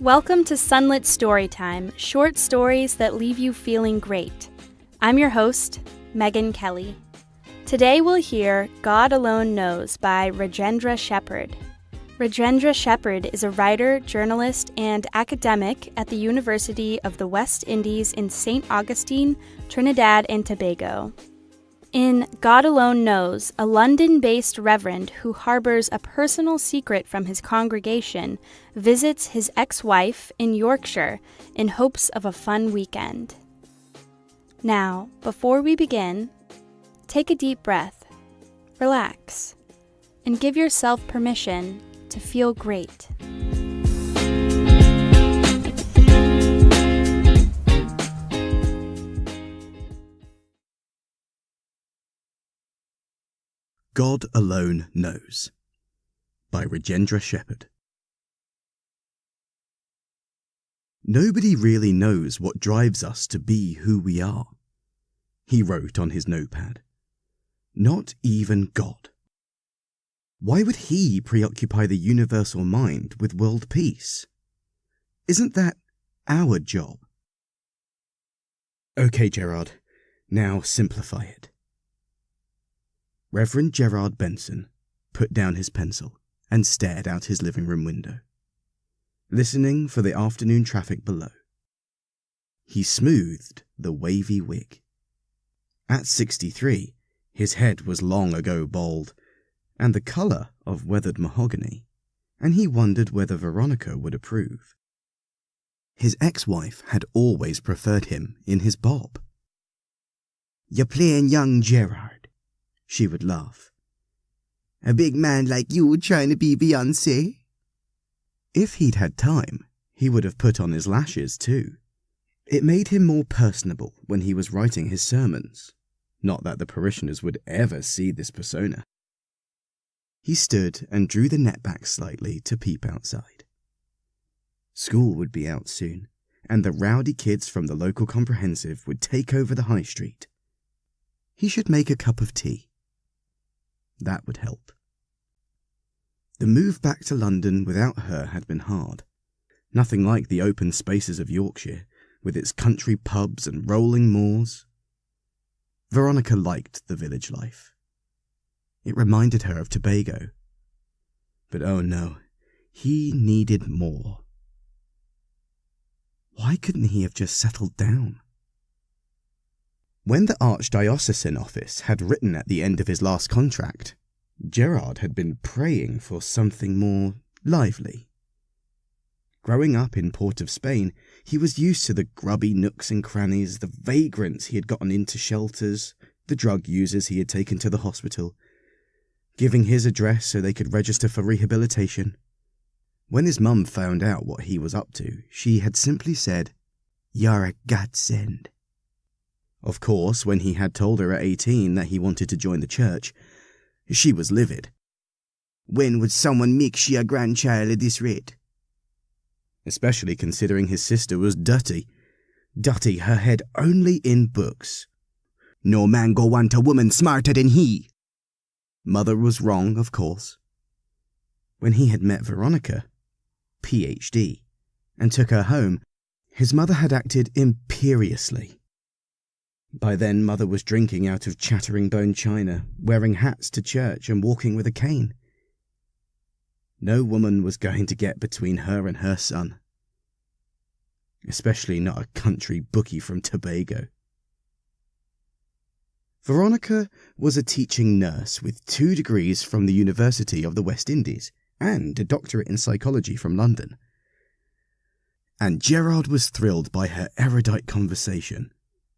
Welcome to SunLit Story Time, short stories that leave you feeling great. I'm your host, Megan Kelly. Today we'll hear God Alone Knows by Rajendra Shepherd. Rajendra Shepherd is a writer, journalist, and academic at the University of the West Indies in St. Augustine, Trinidad and Tobago. In God Alone Knows, a London-based reverend who harbors a personal secret from his congregation visits his ex-wife in Yorkshire in hopes of a fun weekend. Now, before we begin, take a deep breath, relax, and give yourself permission to feel great. God Alone Knows by Rajendra Shepherd. Nobody really knows what drives us to be who we are, he wrote on his notepad. Not even God. Why would he preoccupy the universal mind with world peace? Isn't that our job? Okay, Gerard, now simplify it. Reverend Gerard Benson put down his pencil and stared out his living room window, listening for the afternoon traffic below. He smoothed the wavy wig. At 63, his head was long ago bald, and the colour of weathered mahogany, and he wondered whether Veronica would approve. His ex-wife had always preferred him in his bob. "You're playing young, Gerard," she would laugh. "A big man like you trying to be Beyoncé?" If he'd had time, he would have put on his lashes too. It made him more personable when he was writing his sermons. Not that the parishioners would ever see this persona. He stood and drew the net back slightly to peep outside. School would be out soon, and the rowdy kids from the local comprehensive would take over the high street. He should make a cup of tea. That would help. The move back to London without her had been hard. Nothing like the open spaces of Yorkshire, with its country pubs and rolling moors. Veronica liked the village life. It reminded her of Tobago. But oh no, he needed more. Why couldn't he have just settled down? When the Archdiocesan office had written at the end of his last contract, Gerard had been praying for something more lively. Growing up in Port of Spain, he was used to the grubby nooks and crannies, the vagrants he had gotten into shelters, the drug users he had taken to the hospital, giving his address so they could register for rehabilitation. When his mum found out what he was up to, she had simply said, "You're a godsend." Of course, when he had told her at 18 that he wanted to join the church, she was livid. "When would someone make she a grandchild at this rate?" Especially considering his sister was Dutty, her head only in books. "No man go want a woman smarter than he." Mother was wrong, of course. When he had met Veronica, PhD, and took her home, his mother had acted imperiously. By then, Mother was drinking out of chattering bone china, wearing hats to church and walking with a cane. No woman was going to get between her and her son. Especially not a country bookie from Tobago. Veronica was a teaching nurse with 2 degrees from the University of the West Indies and a doctorate in psychology from London. And Gerard was thrilled by her erudite conversation.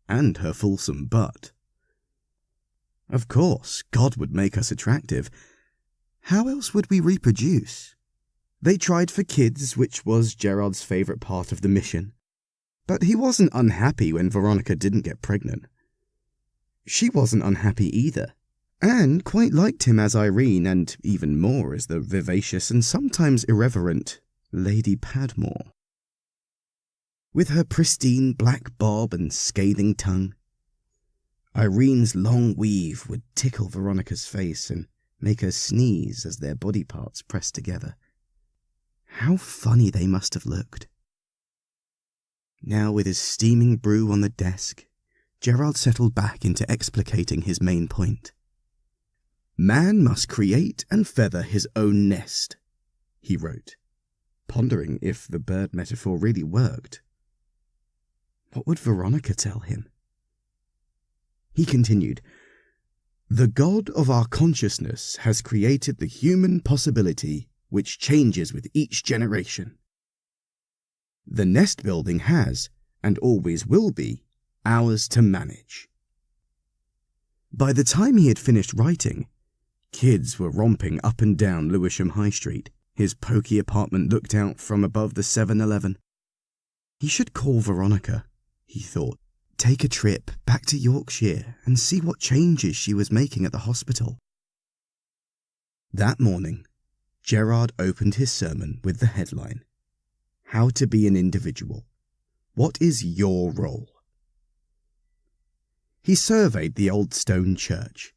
And her fulsome butt. Of course, God would make us attractive. How else would we reproduce? They tried for kids, which was Gerard's favourite part of the mission. But he wasn't unhappy when Veronica didn't get pregnant. She wasn't unhappy either, and quite liked him as Irene and even more as the vivacious and sometimes irreverent Lady Padmore. With her pristine black bob and scathing tongue, Irene's long weave would tickle Veronica's face and make her sneeze as their body parts pressed together. How funny they must have looked. Now, with his steaming brew on the desk, Gerard settled back into explicating his main point. Man must create and feather his own nest, he wrote, pondering if the bird metaphor really worked. What would Veronica tell him? He continued, The God of our consciousness has created the human possibility which changes with each generation. The nest building has, and always will be, ours to manage. By the time he had finished writing, kids were romping up and down Lewisham High Street. His pokey apartment looked out from above the 7-Eleven. He should call Veronica, he thought, take a trip back to Yorkshire and see what changes she was making at the hospital. That morning, Gerard opened his sermon with the headline, How to be an Individual. What is your role? He surveyed the old stone church,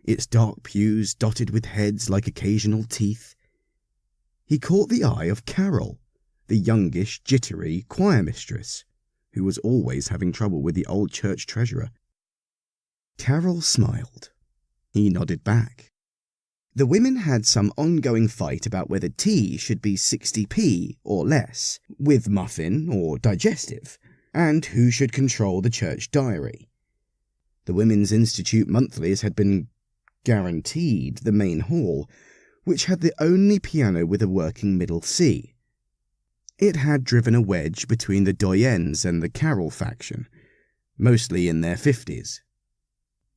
its dark pews dotted with heads like occasional teeth. He caught the eye of Carol, the youngish, jittery choir mistress, who was always having trouble with the old church treasurer. Carol smiled. He nodded back. The women had some ongoing fight about whether tea should be 60p or less, with muffin or digestive, and who should control the church diary. The Women's Institute monthlies had been guaranteed the main hall, which had the only piano with a working middle C. It had driven a wedge between the doyens and the Carol faction, mostly in their 50s.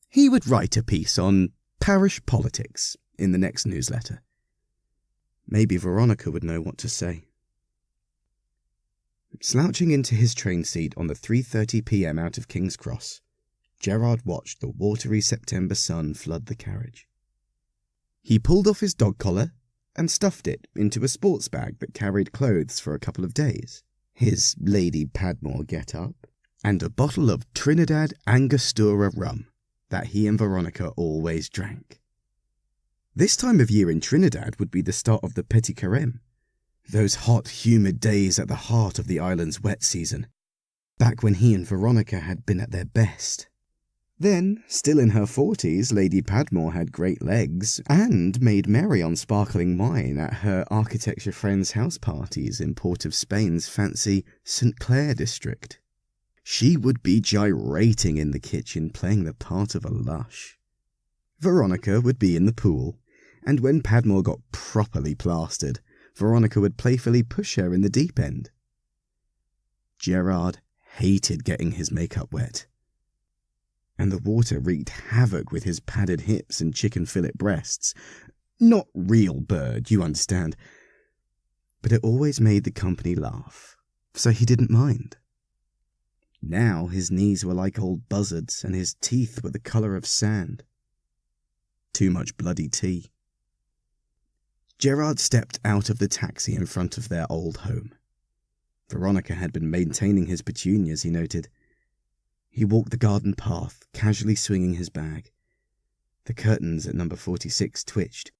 He would write a piece on parish politics in the next newsletter. Maybe Veronica would know what to say. Slouching into his train seat on the 3:30 p.m. out of King's Cross, Gerard watched the watery September sun flood the carriage. He pulled off his dog collar and stuffed it into a sports bag that carried clothes for a couple of days, his Lady Padmore get-up, and a bottle of Trinidad Angostura rum that he and Veronica always drank. This time of year in Trinidad would be the start of the Petit Carême, those hot, humid days at the heart of the island's wet season, back when he and Veronica had been at their best. Then, still in her 40s, Lady Padmore had great legs and made merry on sparkling wine at her architecture friends' house parties in Port of Spain's fancy St. Clair district. She would be gyrating in the kitchen, playing the part of a lush. Veronica would be in the pool, and when Padmore got properly plastered, Veronica would playfully push her in the deep end. Gerard hated getting his makeup wet, and the water wreaked havoc with his padded hips and chicken fillet breasts. Not real bird, you understand. But it always made the company laugh, so he didn't mind. Now his knees were like old buzzards, and his teeth were the colour of sand. Too much bloody tea. Gerard stepped out of the taxi in front of their old home. Veronica had been maintaining his petunias, he noted. He walked the garden path, casually swinging his bag. The curtains at number 46 twitched.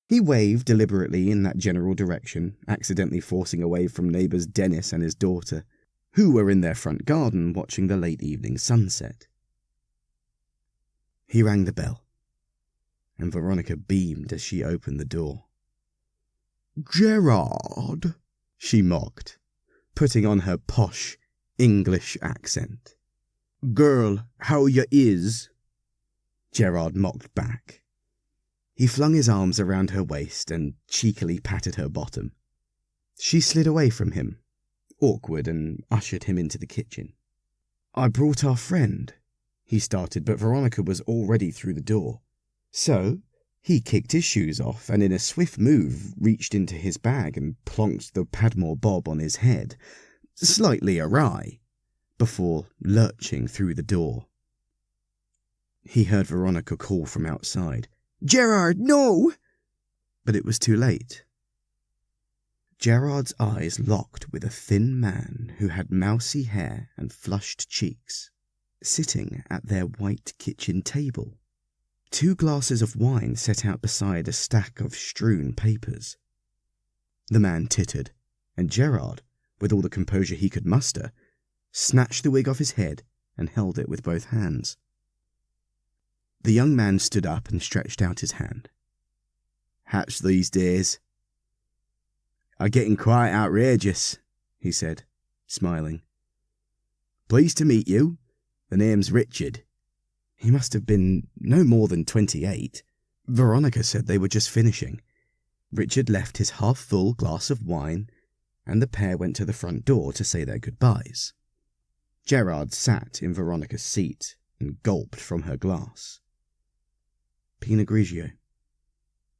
He waved deliberately in that general direction, accidentally forcing a wave from neighbours Dennis and his daughter, who were in their front garden watching the late evening sunset. He rang the bell, and Veronica beamed as she opened the door. "Gerard," she mocked, putting on her posh English accent. "Girl, how ya is?" Gerard mocked back. He flung his arms around her waist and cheekily patted her bottom. She slid away from him, awkward, and ushered him into the kitchen. "I brought our friend," he started, but Veronica was already through the door. So he kicked his shoes off and in a swift move reached into his bag and plonked the Padmore bob on his head, slightly awry, before lurching through the door. He heard Veronica call from outside, "Gerard, no!" But it was too late. Gerard's eyes locked with a thin man who had mousy hair and flushed cheeks, sitting at their white kitchen table. 2 glasses of wine set out beside a stack of strewn papers. The man tittered, and Gerard, with all the composure he could muster, snatched the wig off his head, and held it with both hands. The young man stood up and stretched out his hand. "Hatch these days are getting quite outrageous," he said, smiling. "Pleased to meet you. The name's Richard." He must have been no more than 28. Veronica said they were just finishing. Richard left his half-full glass of wine, and the pair went to the front door to say their goodbyes. Gerard sat in Veronica's seat and gulped from her glass. Pinot Grigio.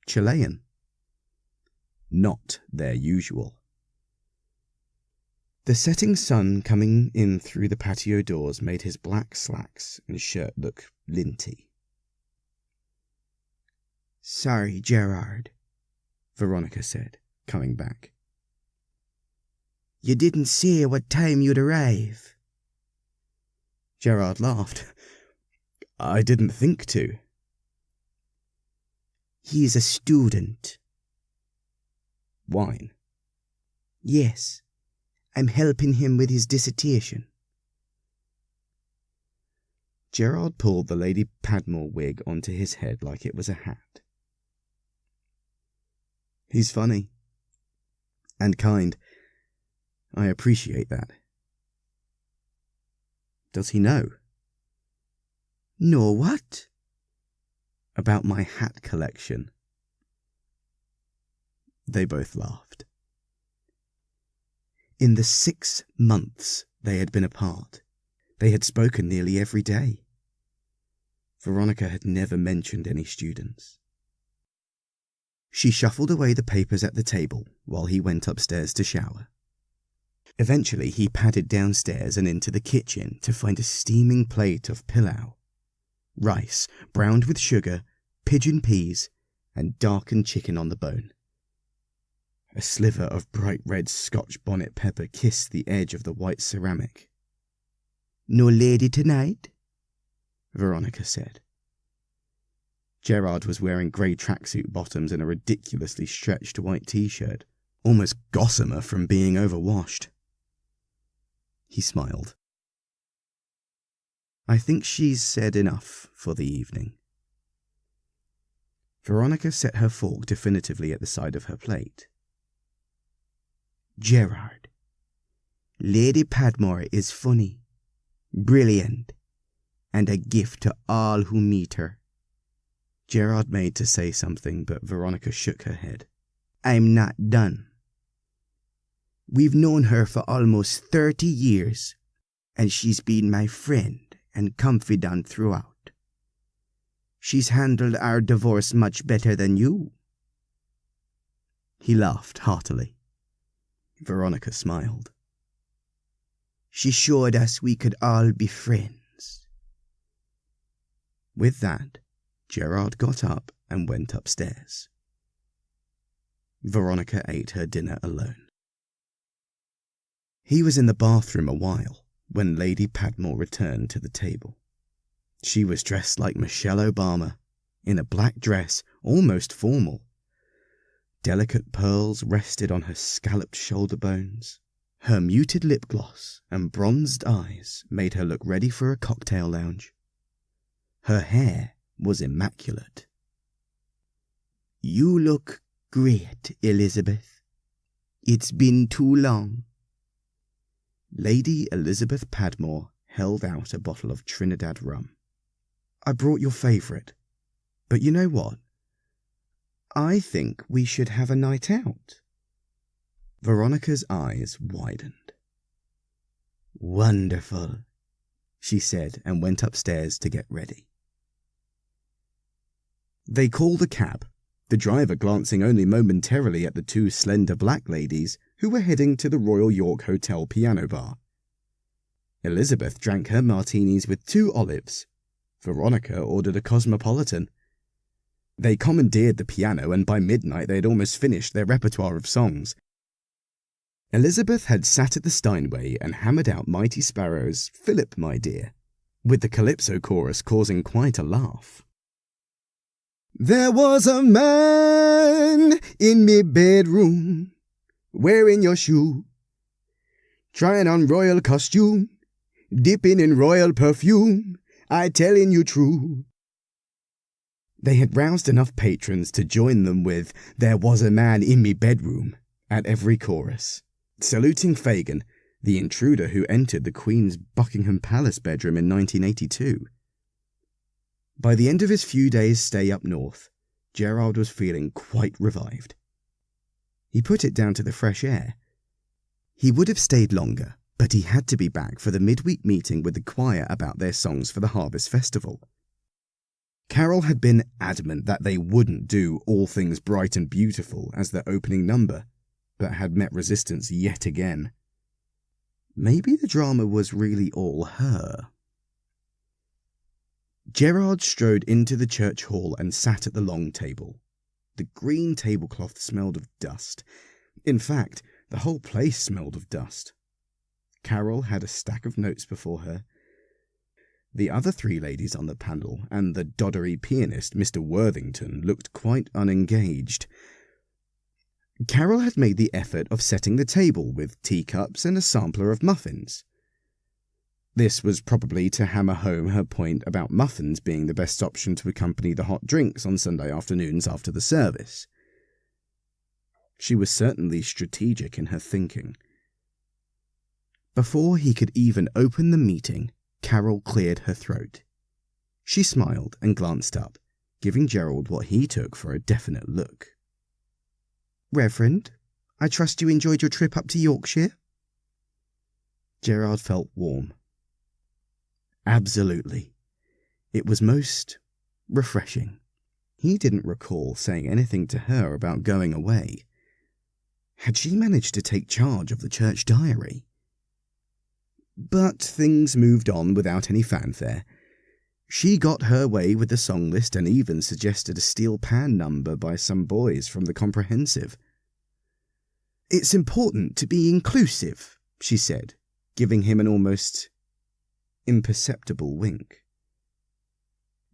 Chilean. Not their usual. The setting sun coming in through the patio doors made his black slacks and shirt look linty. "Sorry, Gerard," Veronica said, coming back. "You didn't say what time you'd arrive." Gerard laughed. "I didn't think to." "He's a student." "Wine?" "Yes. I'm helping him with his dissertation." Gerard pulled the Lady Padmore wig onto his head like it was a hat. "He's funny. And kind. I appreciate that." "Does he know?" "Know what?" "About my hat collection." They both laughed. In the 6 months they had been apart, they had spoken nearly every day. Veronica had never mentioned any students. She shuffled away the papers at the table while he went upstairs to shower. Eventually he padded downstairs and into the kitchen to find a steaming plate of pilau, rice browned with sugar, pigeon peas, and darkened chicken on the bone. A sliver of bright red Scotch bonnet pepper kissed the edge of the white ceramic. "No lady tonight?" Veronica said. Gerard was wearing grey tracksuit bottoms and a ridiculously stretched white t-shirt, almost gossamer from being overwashed. He smiled. "I think she's said enough for the evening." Veronica set her fork definitively at the side of her plate. "Gerard, Lady Padmore is funny, brilliant, and a gift to all who meet her." Gerard made to say something, but Veronica shook her head. "I'm not done. We've known her for almost 30 years, and she's been my friend and confidant throughout. She's handled our divorce much better than you." He laughed heartily. Veronica smiled. "She showed us we could all be friends." With that, Gerard got up and went upstairs. Veronica ate her dinner alone. He was in the bathroom a while when Lady Padmore returned to the table. She was dressed like Michelle Obama, in a black dress, almost formal. Delicate pearls rested on her scalloped shoulder bones. Her muted lip gloss and bronzed eyes made her look ready for a cocktail lounge. Her hair was immaculate. "You look great, Elizabeth. It's been too long." Lady Elizabeth Padmore held out a bottle of Trinidad rum. "I brought your favourite. But you know what? I think we should have a night out." Veronica's eyes widened. "Wonderful," she said, and went upstairs to get ready. They called a cab, the driver glancing only momentarily at the 2 slender black ladies who were heading to the Royal York Hotel piano bar. Elizabeth drank her martinis with 2 olives. Veronica ordered a cosmopolitan. They commandeered the piano, and by midnight they had almost finished their repertoire of songs. Elizabeth had sat at the Steinway and hammered out Mighty Sparrow's "Philip, My Dear," with the calypso chorus causing quite a laugh. "There was a man in me bedroom, wearing your shoe, trying on royal costume dipping in royal perfume, I tellin' you true. They had roused enough patrons to join them with There Was a Man in Me Bedroom at every chorus, saluting Fagin, the intruder who entered the Queen's Buckingham Palace bedroom in 1982. By the end of his few days' stay up north, Gerard was feeling quite revived. He put it down to the fresh air. He would have stayed longer, but he had to be back for the midweek meeting with the choir about their songs for the Harvest Festival. Carol had been adamant that they wouldn't do All Things Bright and Beautiful as their opening number, but had met resistance yet again. Maybe the drama was really all her. Gerard strode into the church hall and sat at the long table. The green tablecloth smelled of dust. In fact, the whole place smelled of dust. Carol had a stack of notes before her. The other three ladies on the panel and the doddery pianist, Mr. Worthington, looked quite unengaged. Carol had made the effort of setting the table with teacups and a sampler of muffins. This was probably to hammer home her point about muffins being the best option to accompany the hot drinks on Sunday afternoons after the service. She was certainly strategic in her thinking. Before he could even open the meeting, Carol cleared her throat. She smiled and glanced up, giving Gerald what he took for a definite look. "Reverend, I trust you enjoyed your trip up to Yorkshire?" Gerard felt warm. Absolutely. It was most refreshing. He didn't recall saying anything to her about going away. Had she managed to take charge of the church diary? But things moved on without any fanfare. She got her way with the song list and even suggested a steel pan number by some boys from the comprehensive. "It's important to be inclusive," she said, giving him an almost imperceptible wink.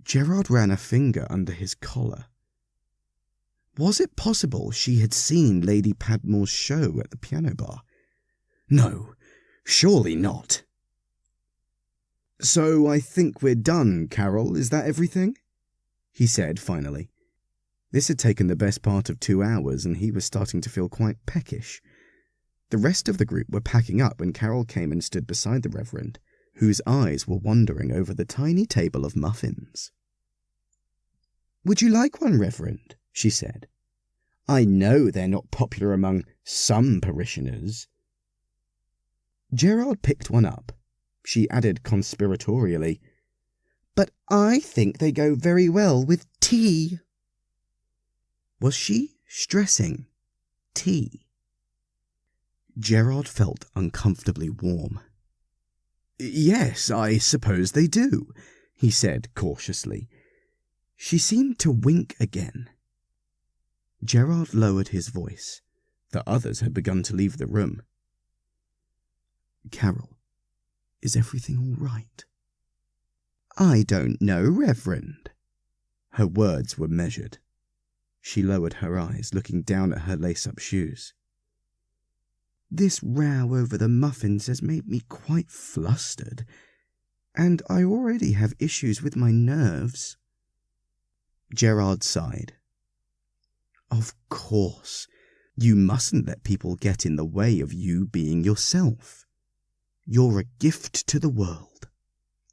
Gerard ran a finger under his collar. Was it possible she had seen Lady Padmore's show at the piano bar? No, surely not. "So I think we're done, Carol, is that everything?" he said finally. This had taken the best part of 2 hours and he was starting to feel quite peckish. The rest of the group were packing up when Carol came and stood beside the Reverend, whose eyes were wandering over the tiny table of muffins. "Would you like one, Reverend?" she said. "I know they're not popular among some parishioners." Gerard picked one up. She added conspiratorially, "But I think they go very well with tea." Was she stressing tea? Gerard felt uncomfortably warm. "Yes, I suppose they do," he said cautiously. She seemed to wink again. Gerard lowered his voice. The others had begun to leave the room. "Carol, is everything all right?" "I don't know, Reverend." Her words were measured. She lowered her eyes, looking down at her lace-up shoes. "This row over the muffins has made me quite flustered, and I already have issues with my nerves." Gerard sighed. "Of course, you mustn't let people get in the way of you being yourself. You're a gift to the world,"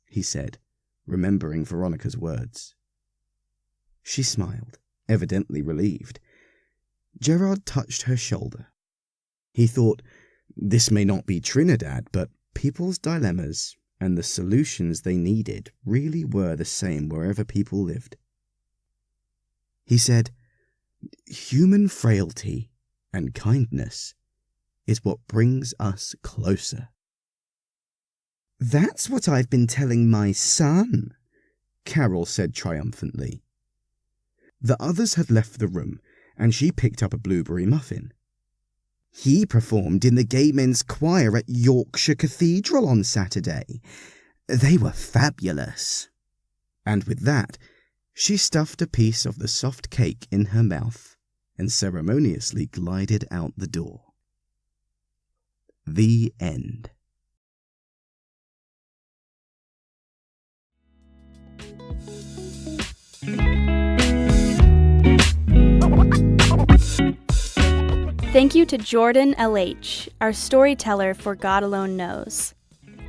he said, remembering Veronica's words. She smiled, evidently relieved. Gerard touched her shoulder. He thought, this may not be Trinidad, but people's dilemmas and the solutions they needed really were the same wherever people lived. He said, "Human frailty and kindness is what brings us closer." "That's what I've been telling my son," Carol said triumphantly. The others had left the room, and she picked up a blueberry muffin. "He performed in the Gay Men's Choir at Yorkshire Cathedral on Saturday. They were fabulous." And with that, she stuffed a piece of the soft cake in her mouth and ceremoniously glided out the door. The end. Thank you to Jordan LH, our storyteller for God Alone Knows.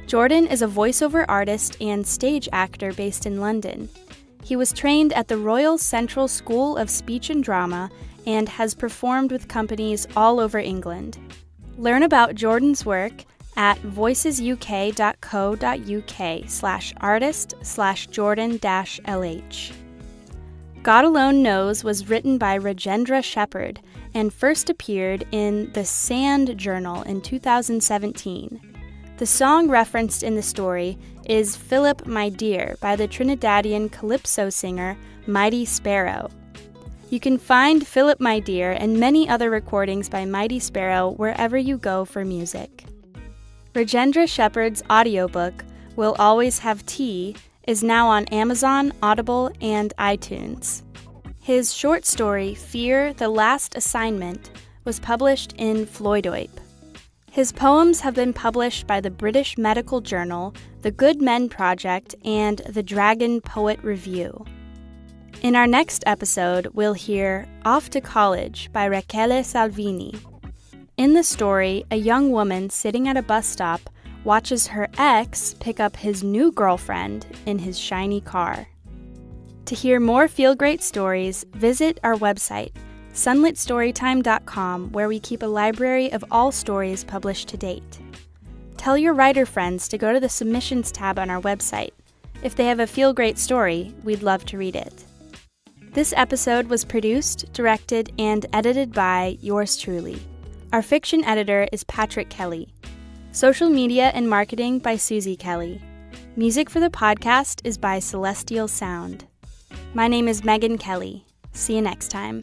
Jordan is a voiceover artist and stage actor based in London. He was trained at the Royal Central School of Speech and Drama and has performed with companies all over England. Learn about Jordan's work at voicesuk.co.uk/artist/Jordan-LH. God Alone Knows was written by Rajendra Shepherd and first appeared in the Sand Journal in 2017. The song referenced in the story is Philip My Dear by the Trinidadian calypso singer Mighty Sparrow. You can find Philip My Dear and many other recordings by Mighty Sparrow wherever you go for music. Rajendra Shepherd's audiobook, We'll Always Have Tea, is now on Amazon, Audible, and iTunes. His short story, Fear, the Last Assignment, was published in Floydoip. His poems have been published by the British Medical Journal, the Good Men Project, and the Dragon Poet Review. In our next episode, we'll hear Off to College by Rachele Salvini. In the story, a young woman sitting at a bus stop watches her ex pick up his new girlfriend in his shiny car. To hear more feel-great stories, visit our website, sunlitstorytime.com, where we keep a library of all stories published to date. Tell your writer friends to go to the submissions tab on our website. If they have a feel-great story, we'd love to read it. This episode was produced, directed, and edited by yours truly. Our fiction editor is Patrick Kelly. Social media and marketing by Susie Kelly. Music for the podcast is by Celestial Sound. My name is Megan Kelly. See you next time.